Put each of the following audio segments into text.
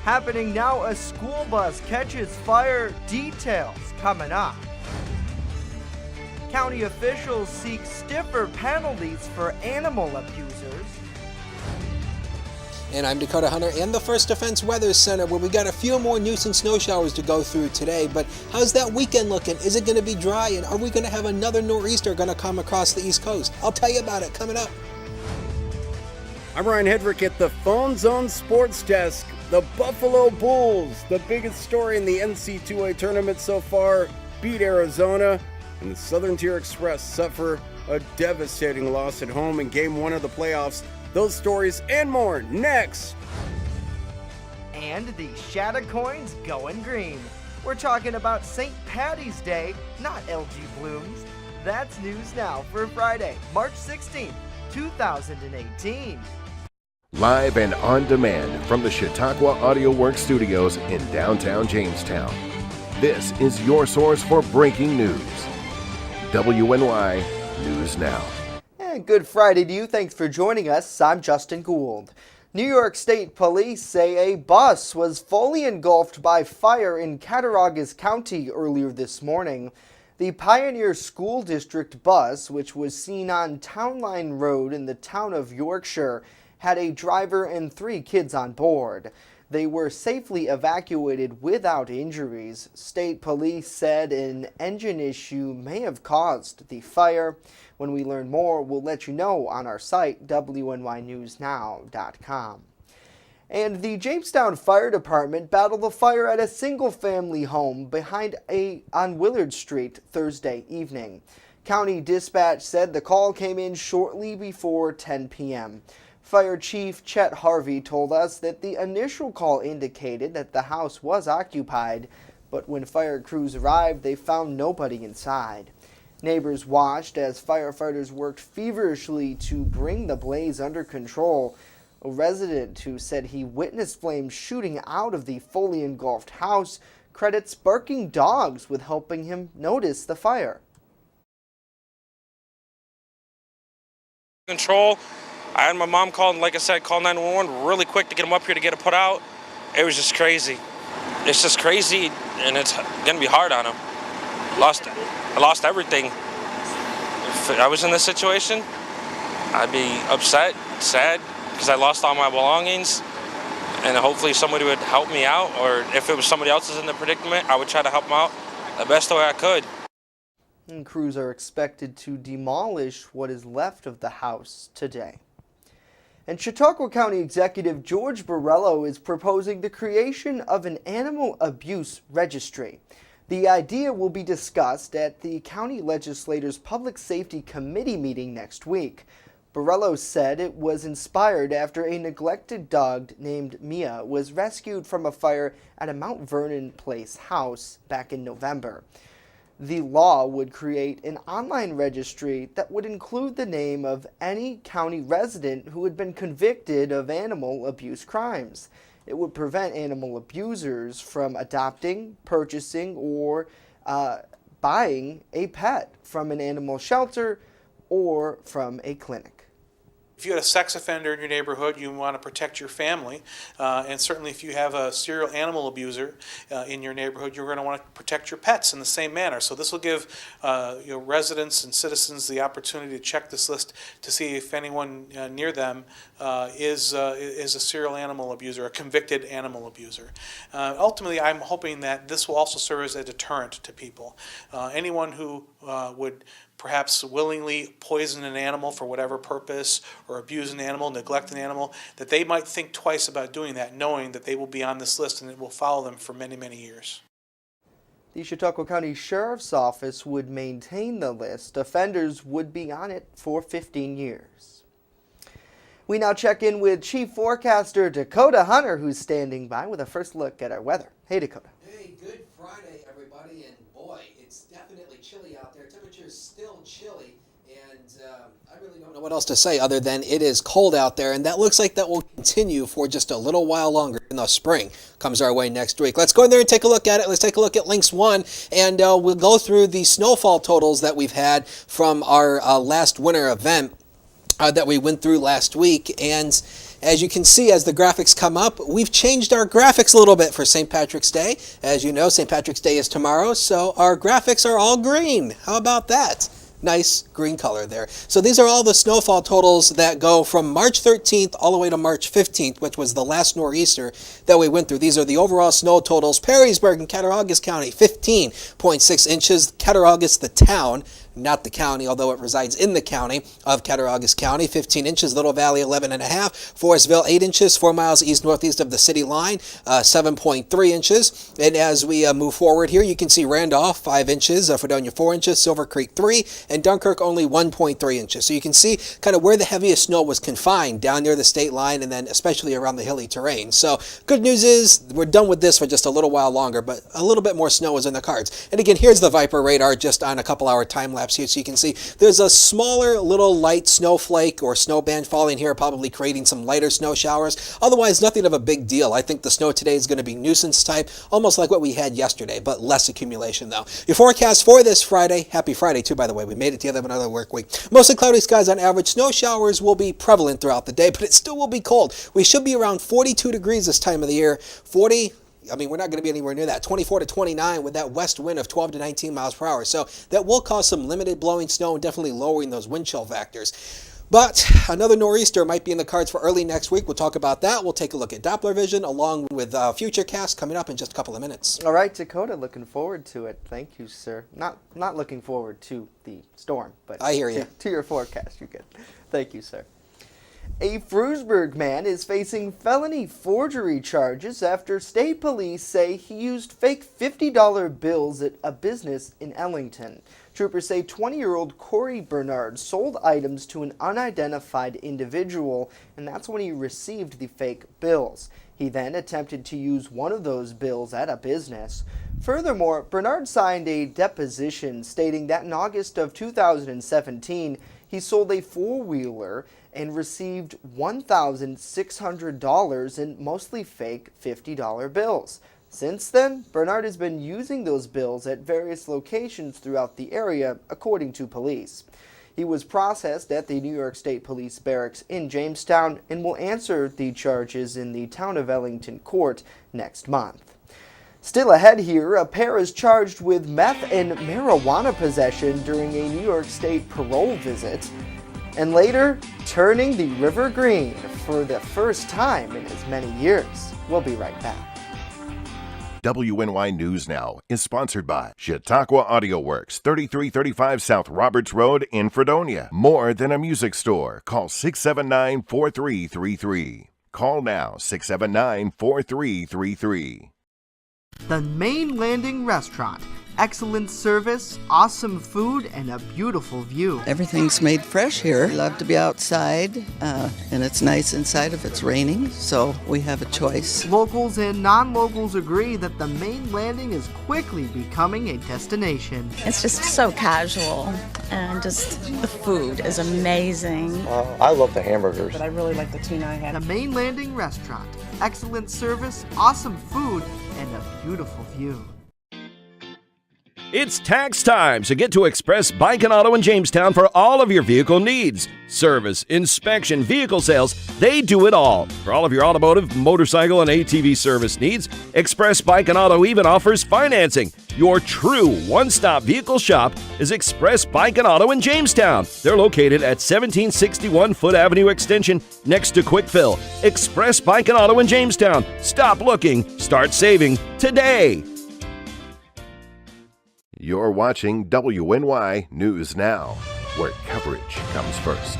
Happening now, a school bus catches fire. Details coming up. County officials seek stiffer penalties for animal abusers. And I'm Dakota Hunter in the First Defense Weather Center, where we got a few more nuisance snow showers to go through today. But how's that weekend looking? Is it going to be dry? And are we going to have another nor'easter going to come across the East Coast? I'll tell you about it coming up. I'm Ryan Hedrick at the Phone Zone Sports Desk. The Buffalo Bulls, the biggest story in the NC2A tournament so far, beat Arizona, and the Southern Tier Express suffer a devastating loss at home in Game 1 of the playoffs. Those stories and more next. And the Chattacoins going green. We're talking about St. Paddy's Day, not LG Blooms. That's news now for Friday, March 16th, 2018. Live and on demand from the Chautauqua Audio Works studios in downtown Jamestown. This is your source for breaking news. WNY News Now. And good Friday to you. Thanks for joining us. I'm Justin Gould. New York State Police say a bus was fully engulfed by fire in Cattaraugus County earlier this morning. The Pioneer School District bus, which was seen on Town Line Road in the town of Yorkshire, had a driver and 3 kids on board. They were safely evacuated without injuries. State police said an engine issue may have caused the fire. When we learn more, we'll let you know on our site, WNYNewsNow.com. And the Jamestown Fire Department battled a fire at a single-family home on Willard Street Thursday evening. County dispatch said the call came in shortly before 10 p.m. Fire Chief Chet Harvey told us that the initial call indicated that the house was occupied, but when fire crews arrived, they found nobody inside. Neighbors watched as firefighters worked feverishly to bring the blaze under control. A resident who said he witnessed flames shooting out of the fully engulfed house credits barking dogs with helping him notice the fire. Control. I had my mom call, and like I said, call 911 really quick to get them up here to get it put out. It was just crazy. It's just crazy, and it's going to be hard on them. I lost everything. If I was in this situation, I'd be upset, sad, because I lost all my belongings, and hopefully somebody would help me out, or if it was somebody else in the predicament, I would try to help them out the best way I could. And crews are expected to demolish what is left of the house today. And Chautauqua County Executive George Borrello is proposing the creation of an animal abuse registry. The idea will be discussed at the county legislators' Public Safety Committee meeting next week. Borrello said it was inspired after a neglected dog named Mia was rescued from a fire at a Mount Vernon Place house back in November. The law would create an online registry that would include the name of any county resident who had been convicted of animal abuse crimes. It would prevent animal abusers from adopting, purchasing, or buying a pet from an animal shelter or from a clinic. If you had a sex offender in your neighborhood, you want to protect your family, and certainly if you have a serial animal abuser in your neighborhood, you're going to want to protect your pets in the same manner. So this will give residents and citizens the opportunity to check this list to see if anyone near them is a serial animal abuser, a convicted animal abuser. Ultimately, I'm hoping that this will also serve as a deterrent to people. Anyone who would perhaps willingly poison an animal for whatever purpose, or abuse an animal, neglect an animal, that they might think twice about doing that, knowing that they will be on this list and it will follow them for many, many years. The Chautauqua County Sheriff's Office would maintain the list. Offenders would be on it for 15 years. We now check in with Chief Forecaster Dakota Hunter, who's standing by with a first look at our weather. Hey, Dakota. Hey, good Friday, everybody, and boy, it's definitely chilly out there. Temperature's still chilly, and I really don't know what else to say other than it is cold out there, and that looks like that will continue for just a little while longer, even though spring comes our way next week. Let's go in there and take a look at it. Let's take a look at Lynx 1, and we'll go through the snowfall totals that we've had from our last winter event. that we went through last week. And as you can see, as the graphics come up, we've changed our graphics a little bit for St. Patrick's Day. As you know, St. Patrick's Day is tomorrow, so our graphics are all green. How about that? Nice green color there. So these are all the snowfall totals that go from March 13th all the way to March 15th, which was the last nor'easter that we went through. These are the overall snow totals. Perrysburg and Cattaraugus County, 15.6 inches. Cattaraugus, the town, not the county, although it resides in the county of Cattaraugus County, 15 inches. Little Valley, 11.5. Forestville, 8 inches, 4 miles east-northeast of the city line, 7.3 inches. And as we move forward here, you can see Randolph, 5 inches, Fredonia, 4 inches, Silver Creek, 3, and Dunkirk, only 1.3 inches. So you can see kind of where the heaviest snow was confined, down near the state line, and then especially around the hilly terrain. So good news is we're done with this for just a little while longer, but a little bit more snow is in the cards. And again, here's the Viper radar just on a couple-hour time lapse here, so you can see there's a smaller little light snowflake or snow band falling here, probably creating some lighter snow showers. Otherwise, nothing of a big deal. I think the snow today is going to be nuisance type, almost like what we had yesterday, but less accumulation though. Your forecast for this Friday, happy Friday too, by the way. We made it to the end of another work week. Mostly cloudy skies on average. Snow showers will be prevalent throughout the day, but it still will be cold. We should be around 42 degrees this time of the year. We're not going to be anywhere near that. 24 to 29 with that west wind of 12 to 19 miles per hour. So that will cause some limited blowing snow and definitely lowering those wind chill factors. But another nor'easter might be in the cards for early next week. We'll talk about that. We'll take a look at Doppler vision along with Futurecast coming up in just a couple of minutes. All right, Dakota, looking forward to it. Thank you, sir. Not looking forward to the storm, but I hear you. To your forecast, you're good. Thank you, sir. A Frewsburg man is facing felony forgery charges after state police say he used fake $50 bills at a business in Ellington. Troopers say 20-year-old Corey Bernard sold items to an unidentified individual, and that's when he received the fake bills. He then attempted to use one of those bills at a business. Furthermore, Bernard signed a deposition stating that in August of 2017, he sold a four-wheeler and received $1,600 in mostly fake $50 bills. Since then, Bernard has been using those bills at various locations throughout the area, according to police. He was processed at the New York State Police Barracks in Jamestown and will answer the charges in the Town of Ellington court next month. Still ahead here, a pair is charged with meth and marijuana possession during a New York State parole visit, and later turning the river green for the first time in as many years. We'll be right back. WNY News Now is sponsored by Chautauqua Audio Works, 3335 South Roberts Road in Fredonia. More than a music store. Call 679-4333. Call now, 679-4333. The Main Landing Restaurant. Excellent service, awesome food, and a beautiful view. Everything's made fresh here. We love to be outside, and it's nice inside if it's raining, so we have a choice. Locals and non-locals agree that the Main Landing is quickly becoming a destination. It's just so casual, and just the food is amazing. I love the hamburgers. But I really like the tuna I had. The Main Landing Restaurant. Excellent service, awesome food, and a beautiful view. It's tax time, so get to Express Bike and Auto in Jamestown for all of your vehicle needs. Service, inspection, vehicle sales, they do it all. For all of your automotive, motorcycle, and ATV service needs, Express Bike and Auto even offers financing. Your true one-stop vehicle shop is Express Bike and Auto in Jamestown. They're located at 1761 Foot Avenue Extension next to Quick Fill. Express Bike and Auto in Jamestown. Stop looking, start saving today. You're watching WNY News Now, where coverage comes first.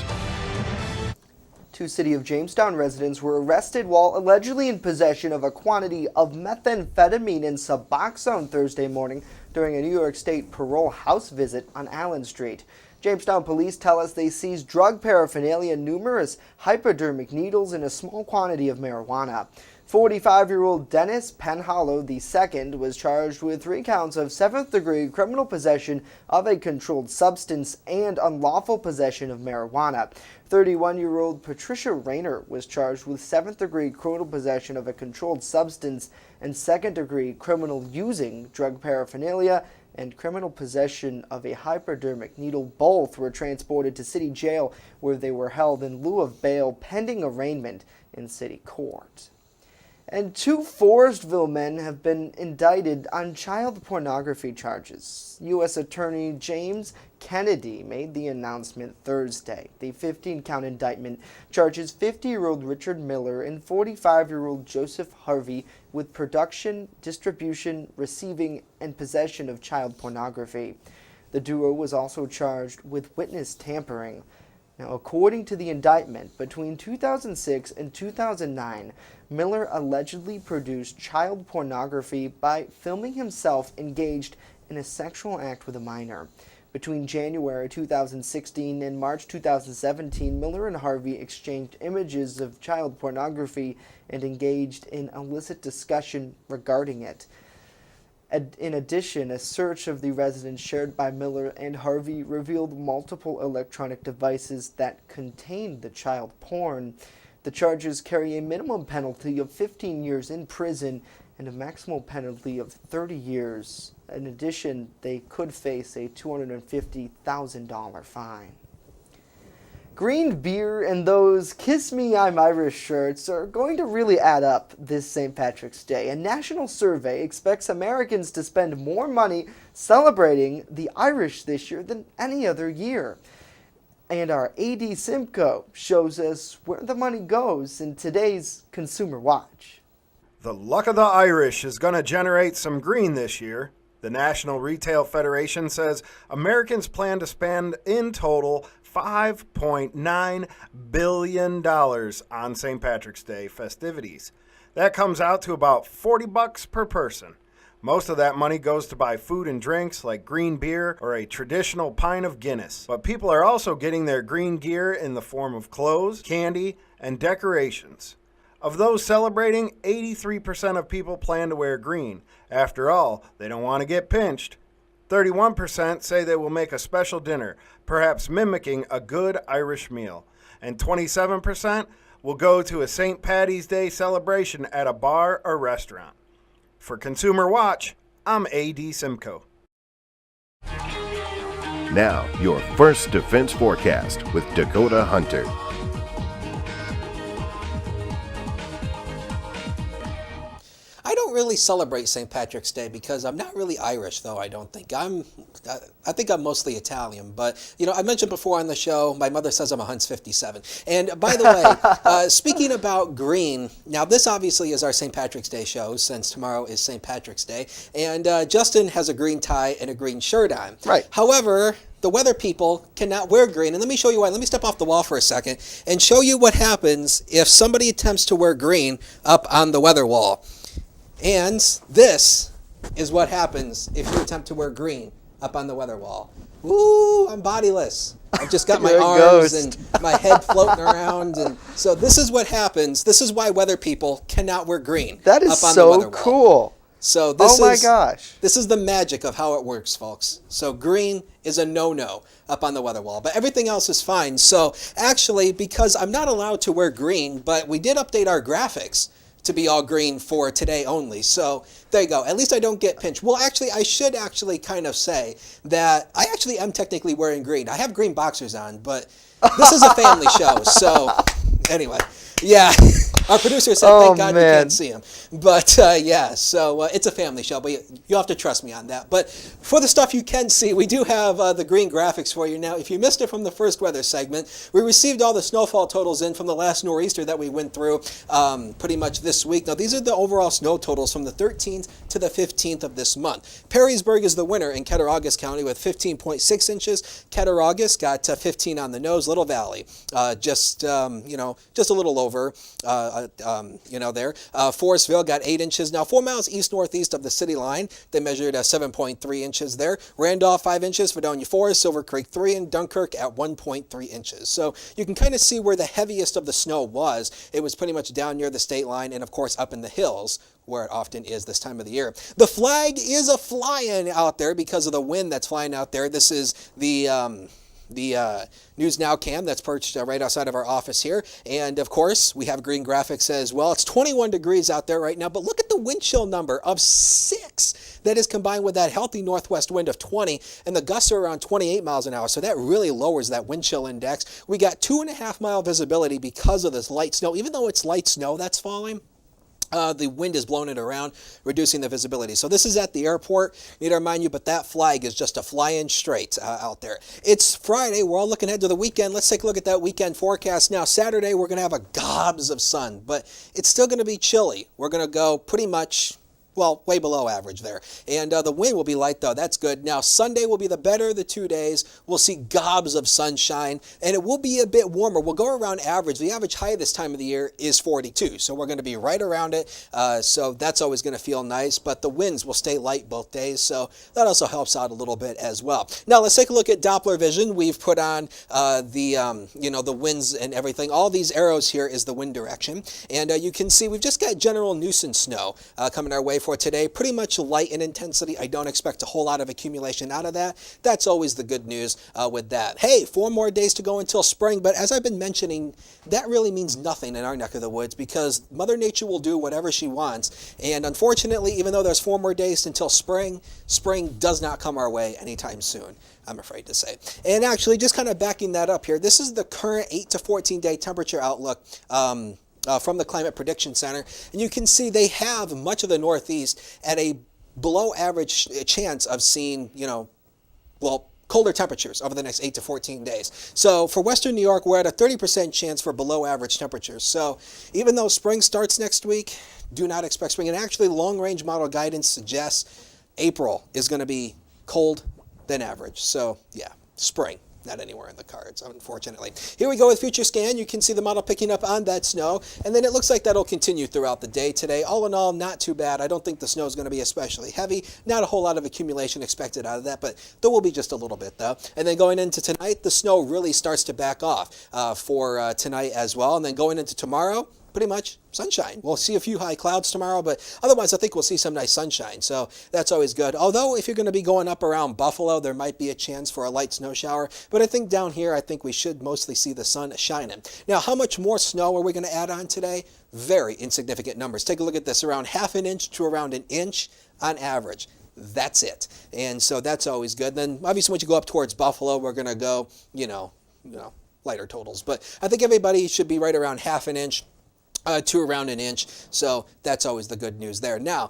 Two City of Jamestown residents were arrested while allegedly in possession of a quantity of methamphetamine and Suboxone Thursday morning during a New York State parole house visit on Allen Street. Jamestown police tell us they seized drug paraphernalia, numerous hypodermic needles, and a small quantity of marijuana. 45-year-old Dennis Penhollow II was charged with 3 counts of 7th-degree criminal possession of a controlled substance and unlawful possession of marijuana. 31-year-old Patricia Rayner was charged with 7th-degree criminal possession of a controlled substance and 2nd-degree criminal using drug paraphernalia and criminal possession of a hypodermic needle. Both were transported to city jail, where they were held in lieu of bail pending arraignment in city court. And 2 Forestville men have been indicted on child pornography charges. U.S. Attorney James Kennedy made the announcement Thursday. The 15-count indictment charges 50-year-old Richard Miller and 45-year-old Joseph Harvey with production, distribution, receiving, and possession of child pornography. The duo was also charged with witness tampering. Now, according to the indictment, between 2006 and 2009, Miller allegedly produced child pornography by filming himself engaged in a sexual act with a minor. Between January 2016 and March 2017, Miller and Harvey exchanged images of child pornography and engaged in illicit discussion regarding it. In addition, a search of the residence shared by Miller and Harvey revealed multiple electronic devices that contained the child porn. The charges carry a minimum penalty of 15 years in prison and a maximum penalty of 30 years. In addition, they could face a $250,000 fine. Green beer and those Kiss Me I'm Irish shirts are going to really add up this St. Patrick's Day. A national survey expects Americans to spend more money celebrating the Irish this year than any other year. And our AD Simcoe shows us where the money goes in today's Consumer Watch. The luck of the Irish is going to generate some green this year. The National Retail Federation says Americans plan to spend in total $5.9 billion on St. Patrick's Day festivities. That comes out to about $40 per person. Most of that money goes to buy food and drinks like green beer or a traditional pint of Guinness. But people are also getting their green gear in the form of clothes, candy, and decorations. Of those celebrating, 83% of people plan to wear green. After all, they don't want to get pinched. 31% say they will make a special dinner, perhaps mimicking a good Irish meal. And 27% will go to a St. Paddy's Day celebration at a bar or restaurant. For Consumer Watch, I'm A.D. Simcoe. Now, your first defense forecast with Dakota Hunter. I don't really celebrate St. Patrick's Day because I'm not really Irish, though. I don't think I think I'm mostly Italian. But I mentioned before on the show, my mother says I'm a Hunts 57. And by the way, speaking about green, now this obviously is our St. Patrick's Day show since tomorrow is St. Patrick's Day, and Justin has a green tie and a green shirt on. Right. However, the weather people cannot wear green, and let me show you why. Let me step off the wall for a second and show you what happens if somebody attempts to wear green up on the weather wall. And this is what happens if you attempt to wear green up on the weather wall. Ooh, I'm bodiless. I've just got my arms and my head floating around. And so this is what happens. This is why weather people cannot wear green. That is up on so the weather wall. cool. So this my gosh. This is the magic of how it works, folks. So green is a no-no up on the weather wall, but everything else is fine. So actually, because I'm not allowed to wear green, but we did update our graphics to be all green for today only. So there you go. At least I don't get pinched. Well, actually, I should actually kind of say that I actually am technically wearing green. I have green boxers on, but this is a family show. So anyway, yeah. Our producer said, thank God you can't see him. But yeah, so it's a family show, but you'll have to trust me on that. But for the stuff you can see, we do have the green graphics for you. Now, if you missed it from the first weather segment, we received all the snowfall totals in from the last nor'easter that we went through pretty much this week. Now, these are the overall snow totals from the 13th to the 15th of this month. Perrysburg is the winner in Cattaraugus County with 15.6 inches. Cattaraugus got 15 on the nose. Little Valley, just a little over. There. Forestville got 8 inches. Now, 4 miles east-northeast of the city line, they measured 7.3 inches there. Randolph, 5 inches. Fredonia Forest, Silver Creek, 3, and Dunkirk at 1.3 inches. So you can kind of see where the heaviest of the snow was. It was pretty much down near the state line and, of course, up in the hills, where it often is this time of the year. The flag is a flying out there because of the wind that's flying out there. This is the the News Now cam that's perched right outside of our office here. And of course, we have green graphics as well. It's 21 degrees out there right now, but look at the wind chill number of 6. That is combined with that healthy northwest wind of 20, and the gusts are around 28 miles an hour. So that really lowers that wind chill index. We got 2.5 mile visibility because of this light snow. Even though it's light snow that's falling, the wind is blowing it around, reducing the visibility. So this is at the airport. Need to remind you, but that flag is just a fly-in straight out there. It's Friday. We're all looking ahead to the weekend. Let's take a look at that weekend forecast. Now, Saturday, we're going to have a gobs of sun, but it's still going to be chilly. We're going to go pretty much, well, way below average there. And the wind will be light, though. That's good. Now, Sunday will be the better of the 2 days. We'll see gobs of sunshine, and it will be a bit warmer. We'll go around average. The average high this time of the year is 42, so we're going to be right around it. So that's always going to feel nice, but the winds will stay light both days, so that also helps out a little bit as well. Now, let's take a look at Doppler vision. We've put on the winds and everything. All these arrows here is the wind direction, and you can see we've just got general nuisance snow coming our way for today. Pretty much light in intensity. I don't expect a whole lot of accumulation out of that. That's always the good news with that. Hey, 4 more days to go until spring, but as I've been mentioning, that really means nothing in our neck of the woods because Mother Nature will do whatever she wants. And unfortunately, even though there's 4 more days until spring does not come our way anytime soon, I'm afraid to say. And actually, just kind of backing that up here, this is the current 8 to 14 day temperature outlook from the Climate Prediction Center. And you can see they have much of the Northeast at a below average chance of seeing, colder temperatures over the next 8 to 14 days. So for Western New York, we're at a 30% chance for below average temperatures. So even though spring starts next week, do not expect spring. And actually, long range model guidance suggests April is going to be cold than average. So yeah, spring. Not anywhere in the cards, unfortunately. Here we go with Future Scan. You can see the model picking up on that snow, and then it looks like that'll continue throughout the day today. All in all, not too bad. I don't think the snow is going to be especially heavy. Not a whole lot of accumulation expected out of that, but there will be just a little bit, though. And then going into tonight, the snow really starts to back off for tonight as well. And then going into tomorrow, pretty much sunshine. We'll see a few high clouds tomorrow, but otherwise I think we'll see some nice sunshine. So that's always good. Although if you're going to be going up around Buffalo, there might be a chance for a light snow shower. But I think down here, I think we should mostly see the sun shining. Now, how much more snow are we going to add on today? Very insignificant numbers. Take a look at this. Around half an inch to around an inch on average. That's it. And so that's always good. Then obviously once you go up towards Buffalo, we're going to go, lighter totals. But I think everybody should be right around half an inch to around an inch. So that's always the good news there. Now,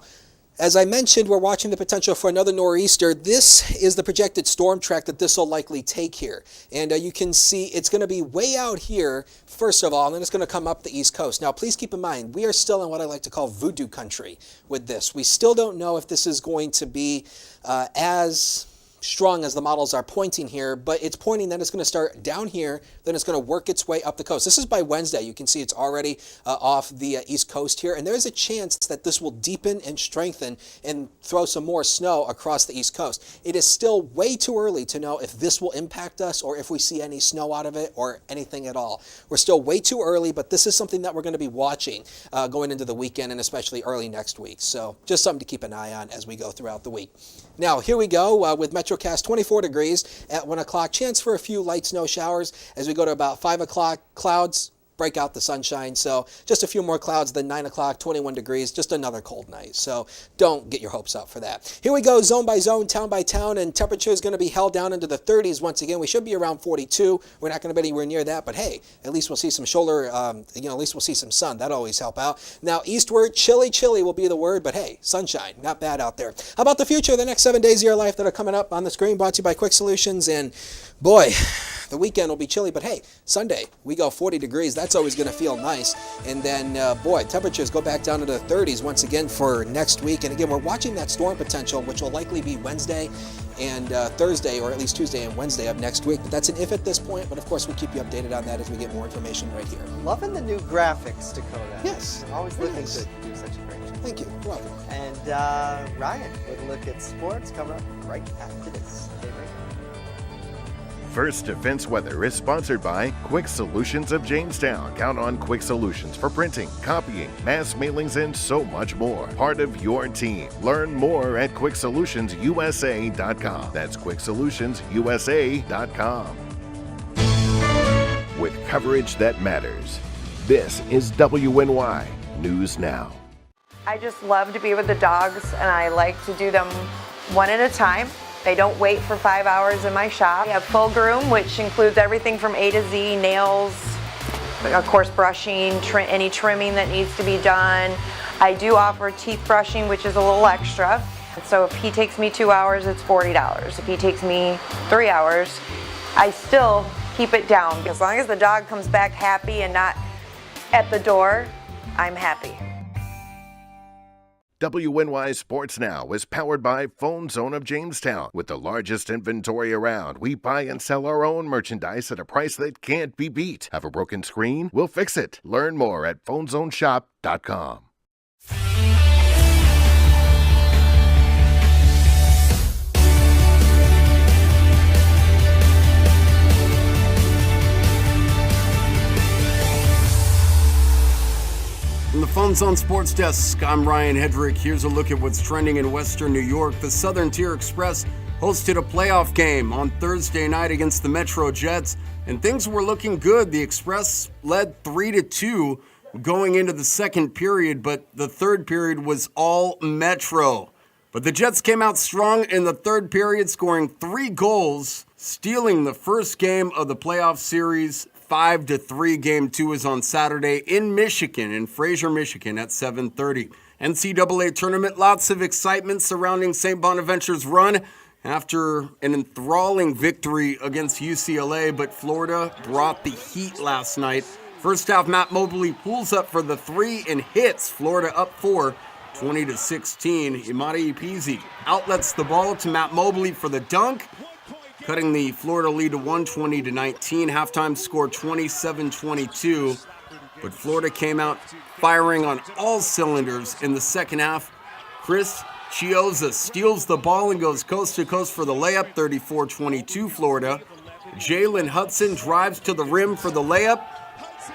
as I mentioned, we're watching the potential for another nor'easter. This is the projected storm track that this will likely take here. And you can see it's going to be way out here, first of all, and then it's going to come up the East Coast. Now, please keep in mind, we are still in what I like to call voodoo country with this. We still don't know if this is going to be as strong as the models are pointing here, but it's pointing that it's going to start down here, then it's going to work its way up the coast. This is by Wednesday. You can see it's already off the East Coast here, and there's a chance that this will deepen and strengthen and throw some more snow across the East Coast. It is still way too early to know if this will impact us or if we see any snow out of it or anything at all. We're still way too early, but this is something that we're going to be watching going into the weekend and especially early next week. So just something to keep an eye on as we go throughout the week. Now, here we go with MetroCast, 24 degrees at 1 o'clock. Chance for a few light snow showers as we go to about 5 o'clock. Clouds break out the sunshine. So just a few more clouds than 9 o'clock, 21 degrees, just another cold night. So don't get your hopes up for that. Here we go, zone by zone, town by town, and temperature is going to be held down into the 30s once again. We should be around 42. We're not going to be anywhere near that, but hey, at least we'll see some shoulder, at least we'll see some sun. That'll always help out. Now, eastward, chilly will be the word, but hey, sunshine, not bad out there. How about the future, the next 7 days of your life that are coming up on the screen, brought to you by Quick Solutions, and boy, the weekend will be chilly, but hey, Sunday, we go 40 degrees. That's always going to feel nice. And then, temperatures go back down to the 30s once again for next week. And again, we're watching that storm potential, which will likely be Wednesday and Thursday, or at least Tuesday and Wednesday of next week. But that's an if at this point. But of course, we'll keep you updated on that as we get more information right here. Loving the new graphics, Dakota. Yes. Always looking to do such a great job. Thank you. You're welcome. And Ryan with a look at sports coming up right after this. Stay right there. First Defense Weather is sponsored by Quick Solutions of Jamestown. Count on Quick Solutions for printing, copying, mass mailings, and so much more. Part of your team. Learn more at QuickSolutionsUSA.com. That's QuickSolutionsUSA.com. with coverage that matters. This is WNY News Now. I just love to be with the dogs, and I like to do them one at a time. They don't wait for 5 hours in my shop. We have full groom, which includes everything from A to Z, nails, of course brushing, any trimming that needs to be done. I do offer teeth brushing, which is a little extra. So if he takes me 2 hours, it's $40. If he takes me 3 hours, I still keep it down. As long as the dog comes back happy and not at the door, I'm happy. WNY Sports Now is powered by Phone Zone of Jamestown. With the largest inventory around, we buy and sell our own merchandise at a price that can't be beat. Have a broken screen? We'll fix it. Learn more at phonezoneshop.com. From the Phone Zone Sports Desk, I'm Ryan Hedrick. Here's a look at what's trending in Western New York. The Southern Tier Express hosted a playoff game on Thursday night against the Metro Jets, and things were looking good. The Express led 3-2 going into the second period, but the third period was all Metro. But the Jets came out strong in the third period, scoring 3 goals, stealing the first game of the playoff series. 5-3. Game 2 is on Saturday in Michigan, in Fraser, Michigan at 7:30. NCAA tournament, lots of excitement surrounding St. Bonaventure's run after an enthralling victory against UCLA, but Florida brought the heat last night. First half, Matt Mobley pulls up for the 3 and hits Florida up 4, 20-16. Imadi Epezie outlets the ball to Matt Mobley for the dunk, cutting the Florida lead to 120-19. Halftime score 27-22. But Florida came out firing on all cylinders in the second half. Chris Chiozza steals the ball and goes coast to coast for the layup, 34-22 Florida. Jalen Hudson drives to the rim for the layup,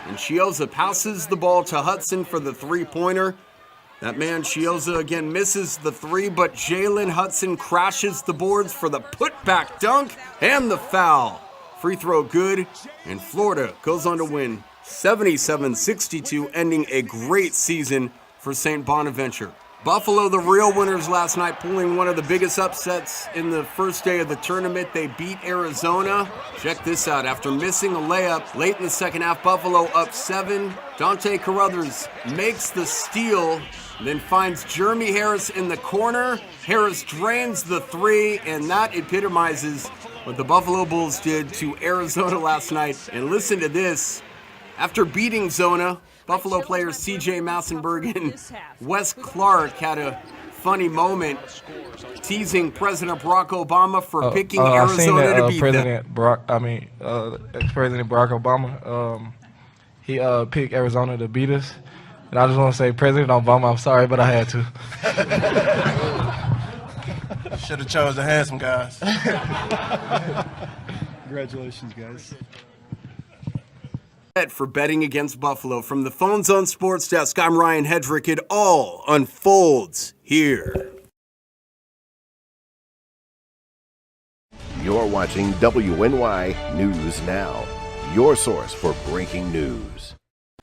and Chiozza passes the ball to Hudson for the three-pointer. That man, Chiozza, again misses the 3, but Jalen Hudson crashes the boards for the putback dunk and the foul. Free throw good, and Florida goes on to win 77-62, ending a great season for St. Bonaventure. Buffalo, the real winners last night, pulling one of the biggest upsets in the first day of the tournament. They beat Arizona. Check this out. After missing a layup late in the second half, Buffalo up 7. Dante Carruthers makes the steal, then finds Jeremy Harris in the corner. Harris drains the 3, and that epitomizes what the Buffalo Bulls did to Arizona last night. And listen to this. After beating Zona, Buffalo players C.J. Massenberg and Wes Clark had a funny moment teasing President Barack Obama for picking Arizona to beat President Barack Obama, he picked Arizona to beat us. And I just want to say, President Obama, I'm sorry, but I had to. Should have chose the handsome guys. Congratulations, guys. For betting against Buffalo. From the Phone Zone Sports Desk, I'm Ryan Hedrick. It all unfolds here. You're watching WNY News Now, your source for breaking news.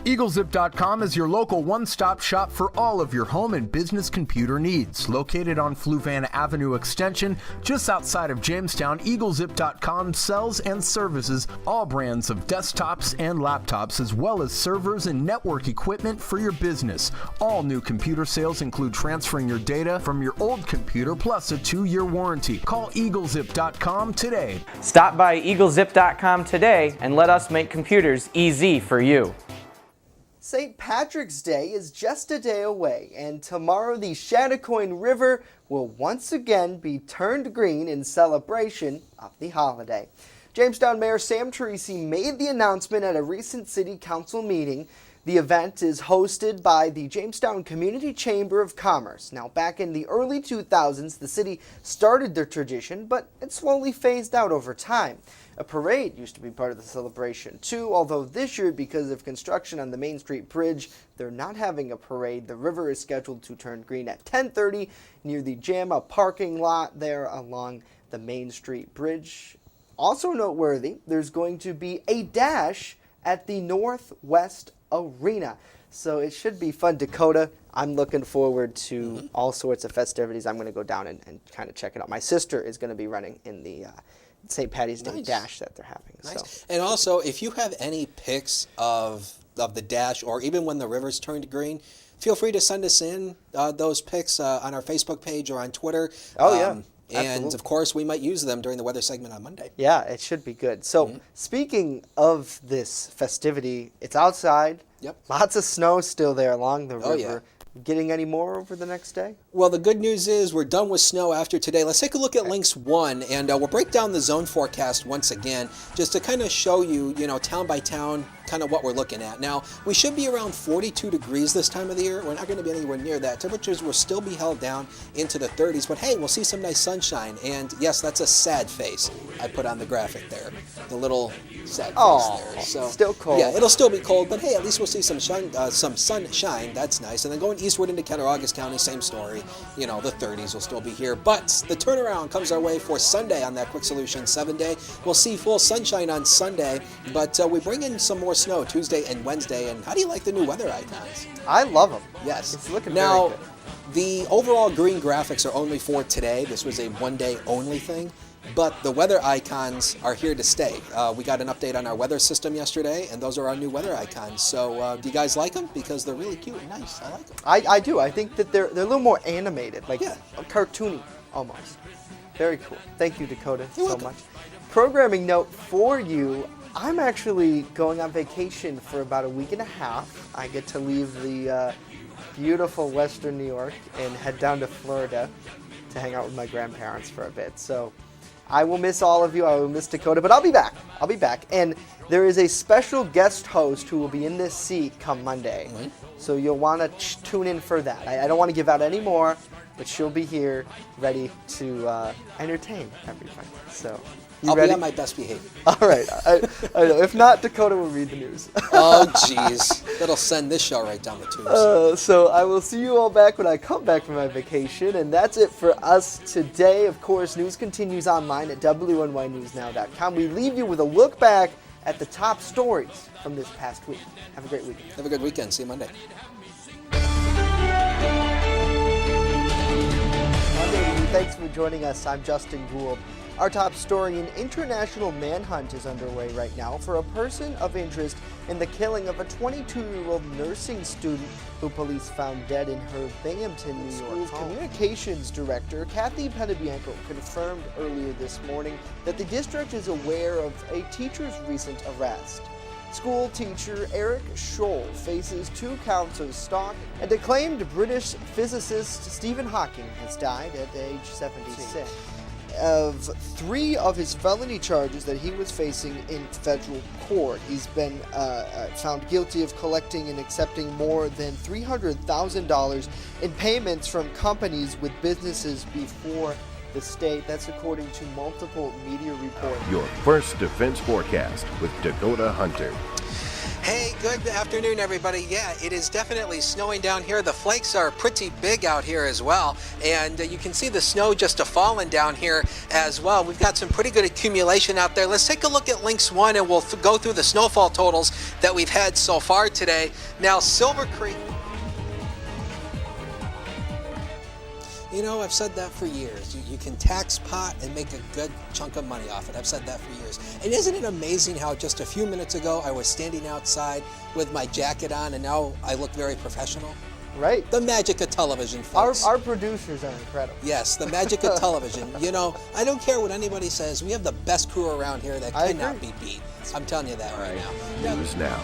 EagleZip.com is your local one-stop shop for all of your home and business computer needs. Located on Fluvan Avenue Extension, just outside of Jamestown, EagleZip.com sells and services all brands of desktops and laptops, as well as servers and network equipment for your business. All new computer sales include transferring your data from your old computer, plus a 2-year warranty. Call EagleZip.com today. Stop by EagleZip.com today and let us make computers easy for you. St. Patrick's Day is just a day away, and tomorrow the Chattacoin River will once again be turned green in celebration of the holiday. Jamestown Mayor Sam Teresi made the announcement at a recent City Council meeting. The event is hosted by the Jamestown Community Chamber of Commerce. Now, back in the early 2000s, the city started their tradition, but it slowly phased out over time. A parade used to be part of the celebration too, although this year, because of construction on the Main Street Bridge, they're not having a parade. The river is scheduled to turn green at 10:30 near the JAMA parking lot there along the Main Street Bridge. Also noteworthy, there's going to be a dash at the Northwest Arena. So it should be fun. Dakota, I'm looking forward to all sorts of festivities. I'm going to go down and kind of check it out. My sister is going to be running in the St. Patty's Day Dash that they're having. Nice. So. And also, if you have any pics of the Dash, or even when the rivers turned green, feel free to send us in those pics on our Facebook page or on Twitter. Oh, yeah. And, Absolutely. of course, we might use them during the weather segment on Monday. Yeah, it should be good. So, speaking of this festivity, it's outside. Yep. Lots of snow still there along the river. Oh, yeah. Getting any more over the next day? Well, the good news is we're done with snow after today. Let's take a look at Lynx 1, and we'll break down the zone forecast once again, just to kind of show you, town by town, kind of what we're looking at. Now, we should be around 42 degrees this time of the year. We're not going to be anywhere near that. Temperatures will still be held down into the 30s, but hey, we'll see some nice sunshine. And yes, that's a sad face I put on the graphic there. The little sad face there. So, still cold. Yeah, it'll still be cold, but hey, at least we'll see some sunshine. That's nice. And then going eastward into Cattaraugus County, same story. The 30s will still be here. But the turnaround comes our way for Sunday on that Quick Solution 7-day. We'll see full sunshine on Sunday, but we bring in some more snow Tuesday and Wednesday. And how do you like the new weather icons? I love them. Yes. It's looking now, very good. The overall green graphics are only for today. This was a one-day only thing. But the weather icons are here to stay. We got an update on our weather system yesterday, and those are our new weather icons. So do you guys like them? Because they're really cute and nice. I like them. I do. I think that they're a little more animated, like cartoony almost. Very cool. Thank you, Dakota, so much. Programming note for you. I'm actually going on vacation for about a week and a half. I get to leave the beautiful Western New York and head down to Florida to hang out with my grandparents for a bit. So I will miss all of you. I will miss Dakota, but I'll be back. I'll be back. And there is a special guest host who will be in this seat come Monday. So you'll want to tune in for that. I don't want to give out any more, but she'll be here ready to entertain everybody. So I'll ready? be on my best behavior. All right. I know. If not, Dakota will read the news. Oh, jeez. That'll send this show right down the tubes. So I will see you all back when I come back from my vacation. And that's it for us today. Of course, news continues online at WNYNewsNow.com. We leave you with a look back at the top stories from this past week. Have a great weekend. Have a good weekend. See you Monday. Thanks for joining us. I'm Justin Gould. Our top story, an international manhunt is underway right now for a person of interest in the killing of a 22-year-old nursing student who police found dead in her Binghamton, New York home. Communications Director Kathy Penabianco confirmed earlier this morning that the district is aware of a teacher's recent arrest. School teacher Eric Scholl faces 2 counts of stalking, and acclaimed British physicist Stephen Hawking has died at age 76. Of 3 of his felony charges that he was facing in federal court, he's been found guilty of collecting and accepting more than $300,000 in payments from companies with businesses before the state. That's according to multiple media reports. Your first defense forecast with Dakota Hunter. Hey, good afternoon, everybody. Yeah, it is definitely snowing down here. The flakes are pretty big out here as well, and you can see the snow just falling down here as well. We've got some pretty good accumulation out there. Let's take a look at Lynx 1, and we'll go through the snowfall totals that we've had so far today. Now, Silver Creek. I've said that for years. You can tax pot and make a good chunk of money off it. I've said that for years. And isn't it amazing how just a few minutes ago I was standing outside with my jacket on and now I look very professional? Right. The magic of television, folks. Our producers are incredible. Yes, the magic of television. I don't care what anybody says. We have the best crew around here that cannot be beat. I'm telling you that right now. News now.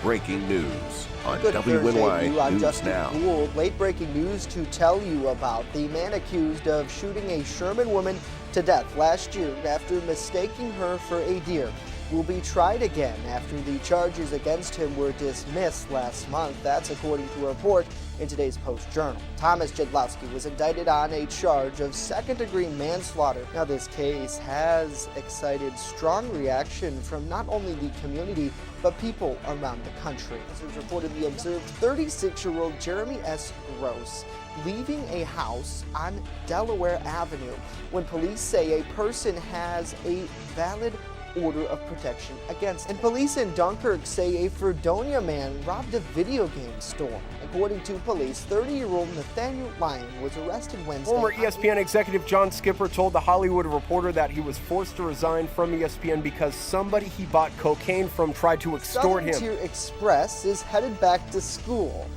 Breaking news on Good WNY I'm News Justin Now. Gould. Late breaking news to tell you about the man accused of shooting a Sherman woman to death last year after mistaking her for a deer will be tried again after the charges against him were dismissed last month. That's according to a report in today's Post-Journal. Thomas Jedlowski was indicted on a charge of second-degree manslaughter. Now, this case has excited strong reaction from not only the community, but people around the country. This was reportedly observed 36-year-old Jeremy S. Gross leaving a house on Delaware Avenue when police say a person has a valid order of protection against it. And police in Dunkirk say a Fredonia man robbed a video game store. According to police, 30-year-old Nathaniel Lyon was arrested Wednesday. Former ESPN executive John Skipper told The Hollywood Reporter that he was forced to resign from ESPN because somebody he bought cocaine from tried to extort him. Southern Tier Express is headed back to school,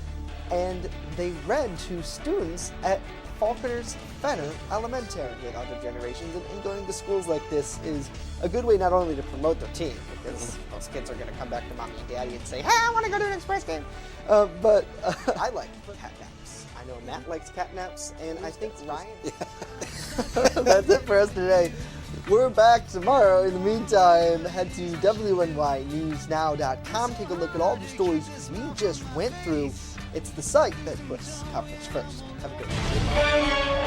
and they read to students at Falconer's Fenner Elementary with other generations, and going to schools like this is a good way not only to promote their team, because most kids are going to come back to mommy and daddy and say, hey, I want to go to an Express game, but I like cat naps. I know Matt likes cat naps, and I think Ryan. That's it for us today. We're back tomorrow. In the meantime, head to WNYNewsNow.com. Take a look at all the stories we just went through. It's the site that puts coverage first. Have a good one.